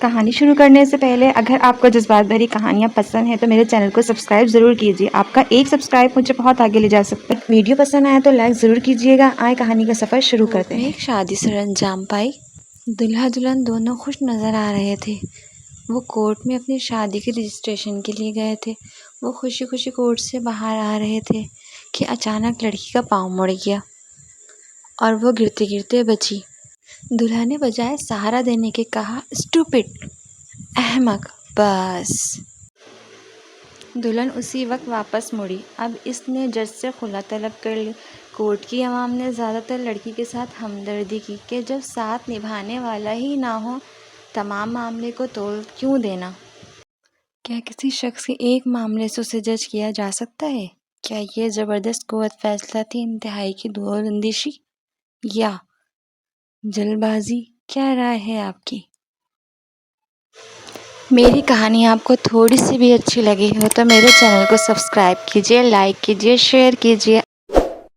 کہانی شروع کرنے سے پہلے اگر آپ کو جذبات بھری کہانیاں پسند ہیں تو میرے چینل کو سبسکرائب ضرور کیجیے۔ آپ کا ایک سبسکرائب مجھے بہت آگے لے جا سکتا ہے۔ ویڈیو پسند آیا تو لائک ضرور کیجیے گا۔ آئے کہانی کا سفر شروع کرتے ہیں۔ ایک شادی سر انجام پائی۔ دلہا دلہن دونوں خوش نظر آ رہے تھے۔ وہ کورٹ میں اپنی شادی کے رجسٹریشن کے لیے گئے تھے۔ وہ خوشی خوشی کورٹ سے باہر آ رہے تھے کہ اچانک لڑکی کا پاؤں مڑ گیا اور وہ گرتے گرتے بچی۔ دلہا نے بجائے سہارا دینے کے کہا، اسٹوپڈ، احمق، بس۔ دلہن اسی وقت واپس مڑی۔ اب اس نے جج سے خلا طلب کر لی۔ کورٹ کی عوام نے زیادہ تر لڑکی کے ساتھ ہمدردی کی کہ جب ساتھ نبھانے والا ہی نہ ہو تمام معاملے کو توڑ کیوں دینا؟ کیا کسی شخص کے ایک معاملے سے اسے جج کیا جا سکتا ہے؟ کیا یہ زبردست قوت فیصلہ تھی، انتہائی کی دور اندیشی یا جلد بازی؟ کیا رائے ہے آپ کی؟ میری کہانی آپ کو تھوڑی سی بھی اچھی لگی ہو تو میرے چینل کو سبسکرائب کیجیے، لائک کیجیے، شیئر کیجیے۔